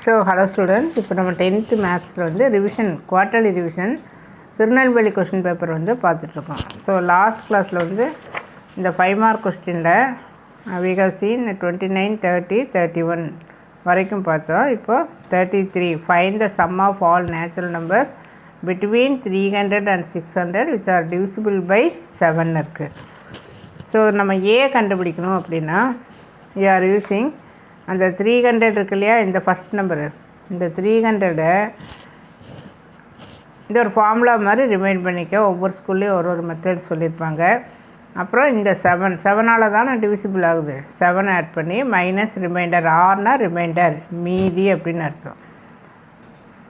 So hello students, இப்போ நம்ம 10th மேத்ஸில் வந்து revision quarterly revision Tirunelveli question paper வந்து பார்த்துட்ருக்கோம். ஸோ லாஸ்ட் கிளாஸில் வந்து இந்த 5 மார்க் கொஸ்டினில் we have seen 29, 30, 31 வரைக்கும் பார்த்தோம். இப்போ 33 find the sum of all natural numbers between 300 and 600 which are divisible by 7 இருக்குது. ஸோ நம்ம ஏ கண்டுபிடிக்கணும் அப்படின்னா we are using அந்த 300 இருக்கு இல்லையா, இந்த ஃபஸ்ட் நம்பரு, இந்த 300 இந்த ஒரு ஃபார்முலா மாதிரி ரிமைண்ட் பண்ணிக்க. ஒவ்வொரு ஸ்கூல்லேயும் ஒரு மெத்தட் சொல்லியிருப்பாங்க. அப்புறம் இந்த 7ஆல் தானே டிவிசிபிள் ஆகுது. 7 ஆட் பண்ணி மைனஸ் ரிமைண்டர், ஆர்னா ரிமைண்டர் மீதி அப்படின்னு அர்த்தம்.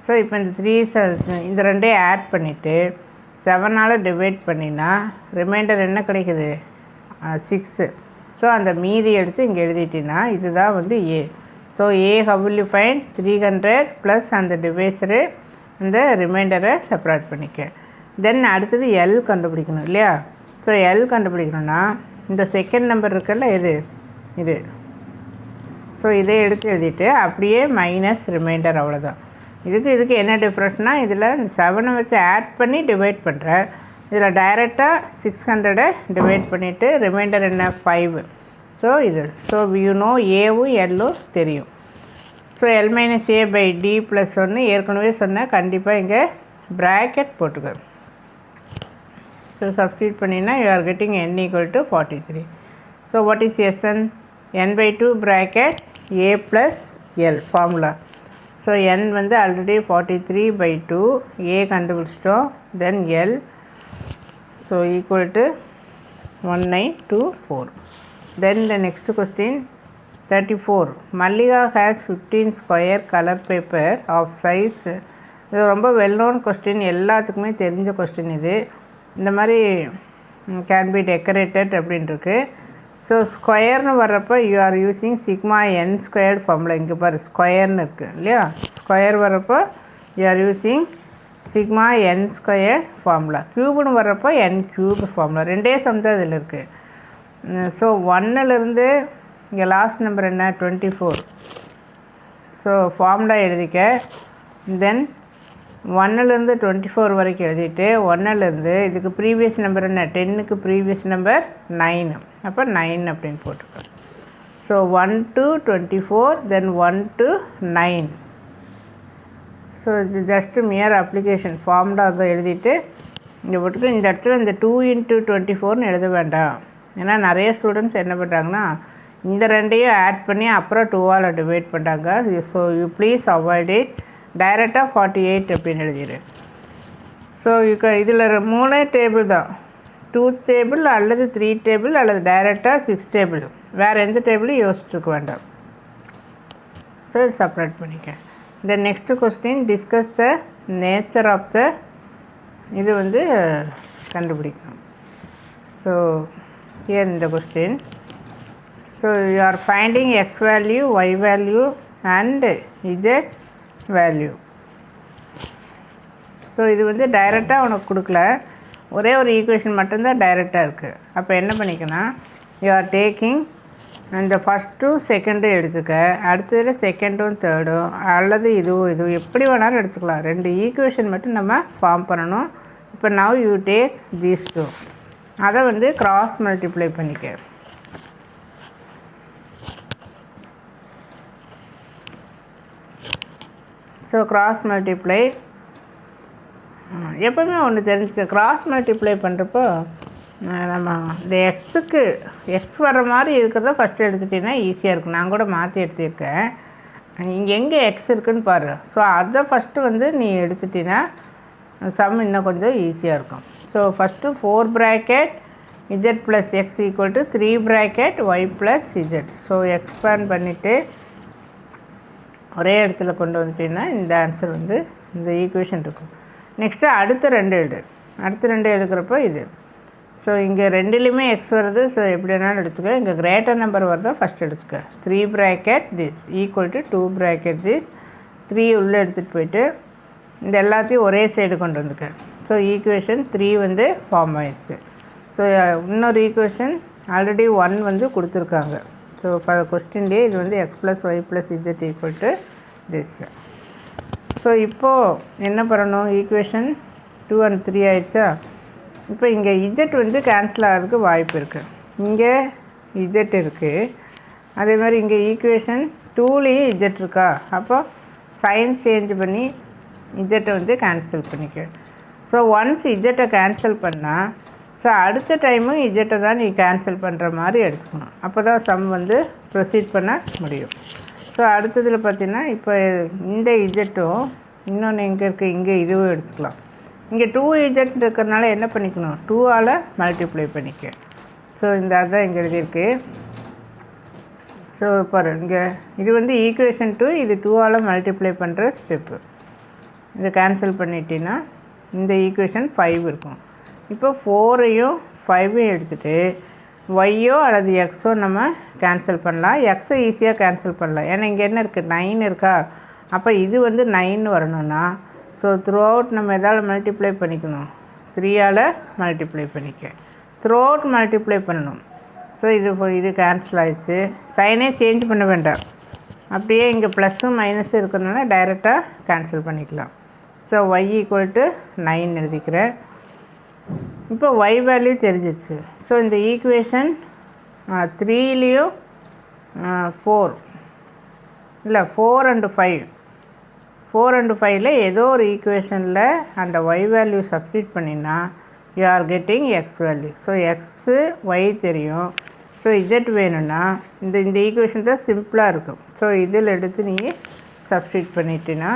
ஸோ இப்போ இந்த இந்த ரெண்டையும் ஆட் பண்ணிவிட்டு 7ஆல் டிவைட் பண்ணினா ரிமைண்டர் என்ன கிடைக்குது, 6. ஸோ அந்த மீதி எடுத்து இங்கே எழுதிட்டிங்கன்னா இதுதான் வந்து ஏ. So uh how will you find 300 plus அந்த டிவைசரு அந்த ரிமைண்டரை செப்பரேட் பண்ணிக்க. தென் அடுத்தது எல் கண்டுபிடிக்கணும் இல்லையா. ஸோ எல் கண்டுபிடிக்கணும்னா இந்த செகண்ட் நம்பர் இருக்குல்ல, இது ஸோ இதை எடுத்து எழுதிட்டு அப்படியே மைனஸ் ரிமைண்டர், அவ்வளோதான். இதுக்கு என்ன டிஃப்ரென்ஸ்னால் இதில் இந்த 7 வச்சு ஆட் பண்ணி டிவைட் பண்ணுறேன். இதில் டைரெக்டாக 600 டிவைட் பண்ணிவிட்டு ரிமைண்டர் என்ன 5. ஸோ இது யூ நோ ஏவும் எல்லும் தெரியும். So L minus A by D plus 1 ஏற்கனவே சொன்னேன். கண்டிப்பாக இங்கே ப்ராக்கெட் போட்டுக்க. ஸோ சப்ஸ்டியூட் பண்ணினா you are getting n = 43. So what is SN, n/2 bracket A plus L formula. So n வந்து ஆல்ரெடி 43/2, ஏ கண்டுபிடிச்சிட்டோம். Then L so equal to 1924. Then the next question 34. Mallika has 15 square color paper of size. இது ரொம்ப well known question, எல்லாத்துக்குமே தெரிஞ்ச question. இது இந்த மாதிரி can be decorated அப்படின்ட்டுருக்கு. ஸோ ஸ்கொயர்னு வர்றப்போ you are using sigma n squared formula. இங்கே பாரு ஸ்கொயர்னு இருக்குது இல்லையா. ஸ்கொயர் வர்றப்போ you are using sigma n square formula. க்யூப்னு வர்றப்போ n க்யூப் ஃபார்முலா. ரெண்டே சம் தான் இதில் இருக்குது. ஸோ 1லேருந்து இங்கே லாஸ்ட் நம்பர் என்ன 24. ஸோ ஃபார்முலா எழுதிக்க. தென் 1லேருந்து 24 வரைக்கும் எழுதிட்டு 1லேருந்து இதுக்கு ப்ரீவியஸ் நம்பர் என்ன 10க்கு ப்ரீவியஸ் நம்பர் 9. அப்போ 9 அப்படின்னு போட்டுக்கோ. So 1 to 24, then 1 to 9. So இது ஜஸ்ட்டு மியர் அப்ளிகேஷன். ஃபார்முலா அதை எழுதிட்டு இங்கே போட்டுக்கு. இந்த இடத்துல இந்த 2 × 24ன்னு எழுத வேண்டாம். ஏன்னா நிறைய ஸ்டூடெண்ட்ஸ் என்ன பண்ணுறாங்கன்னா இந்த ரெண்டையும் ஆட் பண்ணி அப்புறம் 2ஆல் டிவைட் பண்ணுறாங்க. So you please avoid it. டைரெக்டாக 48 அப்படின்னு எழுதிடு. ஸோ இதில் 3 டேபிள் தான், 2 டேபிள் அல்லது 3 டேபிள் அல்லது டைரெக்டாக 6 டேபிள். வேறு எந்த டேபிளும் யோசிச்சுருக்க வேண்டாம். ஸோ இது செப்பரேட் பண்ணிக்க. The next question discuss the nature of the இது வந்து கண்டுபிடிக்கணும். So here in the question, so you are finding x value, y value and z value. So இது வந்து டைரெக்டாக உனக்கு கொடுக்கல, ஒரே ஒரு ஈக்குவேஷன் மட்டும்தான் டைரெக்டாக இருக்குது. அப்போ என்ன பண்ணிக்கணும், you are taking அந்த ஃபஸ்ட்டும் செகண்டும் எடுத்துக்க. அடுத்ததில் செகண்டும் தேர்டும் அல்லது இதுவும் எப்படி வேணாலும் எடுத்துக்கலாம். 2 ஈக்குவேஷன் மட்டும் நம்ம ஃபார்ம் பண்ணணும். இப்போ நவ் யூ டேக் தீஸ் 2, அதை வந்து கிராஸ் மல்டிப்ளை பண்ணிக்க. ஸோ கிராஸ் மல்டிப்ளை எப்போவுமே ஒன்று தெரிஞ்சுக்க. கிராஸ் மல்டிப்ளை பண்ணுறப்போ நம்ம இந்த எக்ஸ் வர்ற மாதிரி இருக்கிறத ஃபஸ்ட்டு எடுத்துட்டிங்கன்னா ஈஸியாக இருக்கும். நான் கூட மாற்றி எடுத்துருக்கேன். இங்கே எங்கே எக்ஸ் இருக்குதுன்னு பாரு. ஸோ அதை ஃபஸ்ட்டு வந்து நீ எடுத்துட்டின்னா சம் இன்னும் கொஞ்சம் ஈஸியாக இருக்கும். So first 4 bracket z plus X equal to 3 bracket Y plus z. So expand பண்ணிவிட்டு ஒரே இடத்துல கொண்டு வந்துட்டிங்கன்னா இந்த ஆன்சர் வந்து இந்த ஈக்குவேஷன் இருக்கும். நெக்ஸ்ட்டு அடுத்த 2 எடுக்கிறப்போ இது. ஸோ இங்கே 2லேயுமே எக்ஸ் வருது. ஸோ எப்படி வேணாலும் எடுத்துக்க. இங்கே கிரேட்டர் நம்பர் வருதோ ஃபஸ்ட் எடுத்துக்க. 3 bracket this equal to 2 bracket this. 3 உள்ளே எடுத்துகிட்டு போயிட்டு இந்த எல்லாத்தையும் ஒரே சைடு கொண்டு வந்துக்க. ஸோ ஈக்குவேஷன் 3 வந்து ஃபார்ம் ஆயிடுச்சு. ஸோ இன்னொரு ஈக்குவேஷன் ஆல்ரெடி 1 வந்து கொடுத்துருக்காங்க. ஸோ கொஸ்டின்லேயே இது வந்து X plus Y plus z equal to this. So இப்போது என்ன பண்ணணும், ஈக்குவேஷன் 2 and 3 ஆயிடுச்சா. இப்போ இங்கே இஜெட் வந்து கேன்சல் ஆகிறதுக்கு வாய்ப்பு இருக்குது. இங்கே இஜெட் இருக்குது, அதே மாதிரி இங்கே ஈக்குவேஷன் 2லேயும் இஜெட் இருக்கா. அப்போ சைன் சேஞ்ச் பண்ணி இஜெட்டை வந்து கேன்சல் பண்ணிக்க. ஸோ ஒன்ஸ் இஜெட்டை கேன்சல் பண்ணால் ஸோ அடுத்த டைமும் இஜெட்டை தான் நீ கேன்சல் பண்ணுற மாதிரி எடுத்துக்கணும். அப்போ தான் சம் வந்து ப்ரொசீட் பண்ண முடியும். ஸோ அடுத்ததில் பார்த்திங்கன்னா இப்போ இந்த இஜெட்டும் இன்னொன்று எங்கே இருக்குது, இங்கே இதுவும் எடுத்துக்கலாம். இங்கே 2 இஜெட் இருக்கிறதுனால என்ன பண்ணிக்கணும், 2ஆல் மல்டிப்ளை பண்ணிக்க. ஸோ இந்த அதுதான் இங்கே எழுதியிருக்கு. ஸோ பாரு இங்கே இது வந்து ஈக்குவேஷன் 2, இது 2ஆல் மல்டிப்ளை பண்ணுற ஸ்டெப்பு. இதை கேன்சல் பண்ணிட்டீங்கன்னா இந்த ஈக்குவேஷன் 5 இருக்கும். இப்போ 4ஐயும் 5ஐயும் எடுத்துகிட்டு ஒய்யோ அல்லது எக்ஸோ நம்ம கேன்சல் பண்ணலாம். எக்ஸை ஈஸியாக கேன்சல் பண்ணலாம், ஏன்னா இங்கே என்ன இருக்குது, 9 இருக்கா. அப்போ இது வந்து 9 வரணும்னா ஸோ த்ரூ அவுட் நம்ம எதால் மல்டிப்ளை பண்ணிக்கணும், 3ஆல் மல்டிப்ளை பண்ணிக்க. த்ரூ அவுட் மல்டிப்ளை பண்ணணும். ஸோ இது கேன்சல் ஆகிடுச்சு. சைனே சேஞ்ச் பண்ண வேண்டாம், அப்படியே இங்கே ப்ளஸ்ஸும் மைனஸும் இருக்கிறதுனால டைரெக்டாக கேன்சல் பண்ணிக்கலாம். ஸோ y = 9 எழுதிக்கிறேன். இப்போ y வேல்யூ தெரிஞ்சிச்சு. ஸோ இந்த ஈக்குவேஷன் 3லேயும் 4 இல்லை 4 and 5, 4 and 5ல் ஏதோ ஒரு ஈக்குவேஷனில் அந்த y வேல்யூ சப்ஸ்டிட் பண்ணினா you are getting X value. So x y தெரியும். ஸோ z வேணும்னா இந்த ஈக்குவேஷன் தான் சிம்பிளாக இருக்கும். ஸோ இதில் எடுத்து நீ சப்ஸ்டிட் பண்ணிட்டீன்னா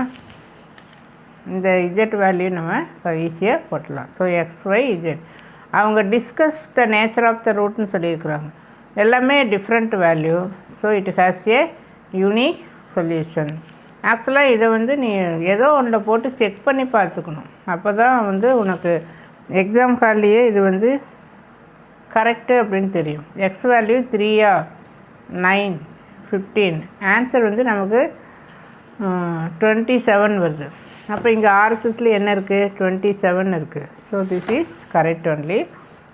இந்த இஜெட் வேல்யூ நம்ம ஈஸியாக போட்டலாம். ஸோ XY Z அவங்க discuss the nature of the ரூட்னு சொல்லியிருக்கிறாங்க. எல்லாமே different value. So it has a unique solution. ஆக்சுவலாக இதை வந்து நீ ஏதோ ஒன்றில் போட்டு செக் பண்ணி பார்த்துக்கணும். அப்போ தான் வந்து உனக்கு எக்ஸாம் ஹால்லையே இது வந்து கரெக்டு அப்படின்னு தெரியும். எக்ஸ் வேல்யூ 3, 9, 15, ஆன்சர் வந்து நமக்கு 27 வருது. அப்போ இங்கே ஆர்எஸ்எஸில் என்ன இருக்குது, 27 இருக்குது. So this is correct only.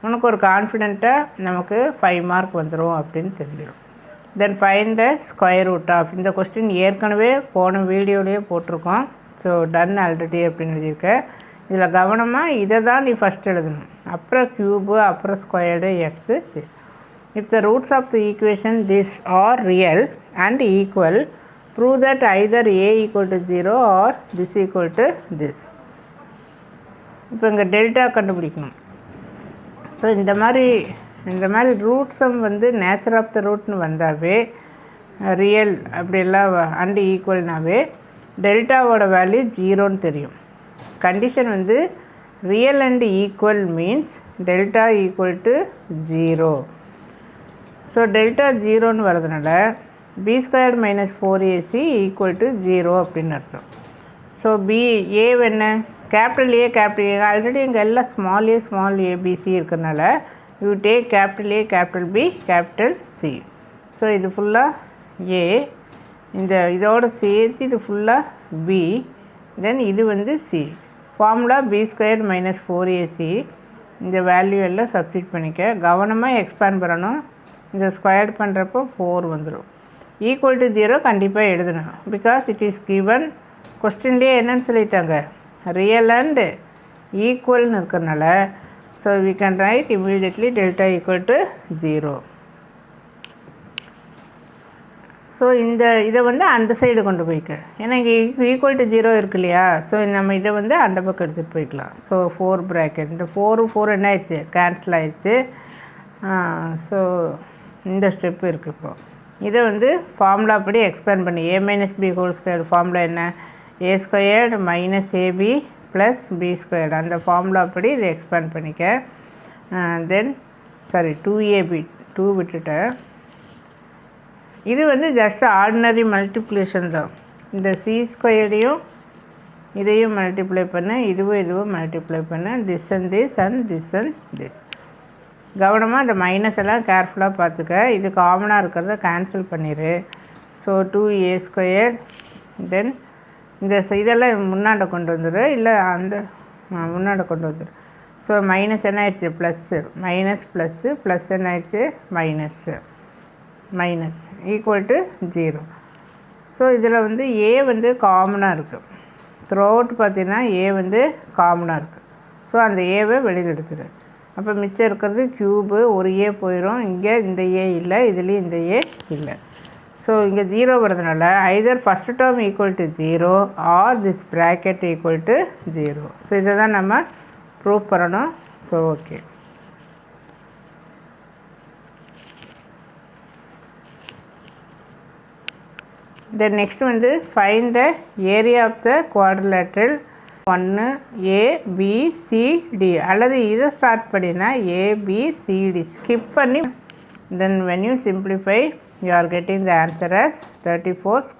உனக்கு ஒரு கான்ஃபிடென்ட்டாக நமக்கு 5 மார்க் வந்துடும் அப்படின்னு தெரிஞ்சிடும். Then find the square root of. இந்த கொஸ்டின் ஏற்கனவே போன வீடியோலேயே போட்டிருக்கோம். ஸோ டன் ஆல்ரெடி அப்படின்னு எழுதியிருக்கேன். இதில் கவனமாக இதை தான் நீ ஃபஸ்ட் எழுதணும், அப்புறம் க்யூபு, அப்புறம் squared, X. If the roots of the equation this are real and equal, prove that either a = 0 or this = this. இப்போ இங்கே டெல்டா கண்டுபிடிக்கணும். ஸோ இந்த மாதிரி ரூட்ஸம் வந்து நேச்சர் ஆஃப் த ரூட்னு வந்தாவே ரியல் அப்படியெல்லாம் அண்டு ஈக்குவல்னாவே டெல்டாவோட வேல்யூ 0ன்னு தெரியும். கண்டிஷன் வந்து real and equal means delta = 0. So delta 0ன்னு வரதுனால b² - 4ac = 0 அப்படின்னு அர்த்தம். ஸோ ஏ என்ன, கேபிட்டல் ஏ, ஆல்ரெடி இங்கே எல்லாம் ஸ்மால் ABC இருக்கிறதுனால you take capital A, capital B, capital C. So இது ஃபுல்லாக ஏ, இதோட சேர்த்து இது ஃபுல்லாக B, தென் இது வந்து C. Formula b² - 4ac. இந்த வேல்யூ எல்லாம் சப்ஸ்டிட் பண்ணிக்க. கவனமாக எக்ஸ்பேண்ட் பண்ணணும். இந்த ஸ்கொயர் பண்ணுறப்போ 4 வந்துடும். ஈக்குவல் டு 0 கண்டிப்பாக எழுதணும். Because it is given. கொஸ்டின்லேயே என்னன்னு சொல்லிட்டாங்க, ரியல் அண்ட் ஈக்குவல்னு இருக்கிறனால so we can write immediately delta = 0. So இதை வந்து அந்த சைடு கொண்டு போய்க்க. ஏன்னா இங்கே ஈக்குவல் டு 0 இருக்கு இல்லையா. ஸோ நம்ம இதை வந்து அந்த பக்கம் எடுத்துகிட்டு போய்க்கலாம். ஸோ 4 ப்ராக்கெட், இந்த 4 என்ன ஆயிடுச்சு, கேன்சல் ஆயிடுச்சு. ஸோ இந்த ஸ்டெப்பு இருக்குது. இப்போது இதை வந்து ஃபார்முலா படி எக்ஸ்பேண்ட் பண்ணி a - b² ஃபார்முலா என்ன, a² - ab + b². அந்த ஃபார்முலா படி இதை எக்ஸ்பேண்ட் பண்ணிக்க. தென் 2ab 2 விட்டுட்டேன். இது வந்து ஜஸ்ட் ஆர்டினரி மல்டிப்ளிகேஷன் தான். இந்த c² இதையும் மல்டிப்ளை பண்ண, இதுவும் மல்டிப்ளை பண்ண, திஸ் அண்ட் திஸ். கவனமாக இந்த மைனஸ் எல்லாம் கேர்ஃபுல்லாக பார்த்துக்க. இது காமனாக இருக்கிறத கேன்சல் பண்ணிடு. ஸோ 2a², தென் இந்த இதெல்லாம் முன்னாடி கொண்டு வந்துடு, இல்லை அந்த முன்னாடி கொண்டு வந்துடு. ஸோ மைனஸ் என்ன ஆயிடுச்சு, ப்ளஸ்ஸு, ப்ளஸ் என்ன ஆயிடுச்சு, மைனஸ் ஈக்குவல் டு 0. ஸோ இதில் வந்து ஏ வந்து காமனாக இருக்குது. த்ரூ அவுட் பார்த்திங்கன்னா ஏ வந்து காமனாக இருக்குது. ஸோ அந்த ஏவை வெளியில் எடுத்துரு. அப்போ மிச்சம் இருக்கிறது க்யூபு, ஒரு ஏ போயிடும். இங்கே இந்த ஏ இல்லை, இதுலேயும் இந்த ஏ இல்லை. ஸோ இங்கே 0 வரதுனால either first term equal to 0 or this bracket equal to 0. So இதை தான் நம்ம ப்ரூவ் பண்ணணும். So okay. Then next வந்து find the area of the quadrilateral 1 A B C D அல்லது இதை ஸ்டார்ட் பண்ணினா A B C D skip பண்ணி then when you simplify you are getting the answer as 34 square.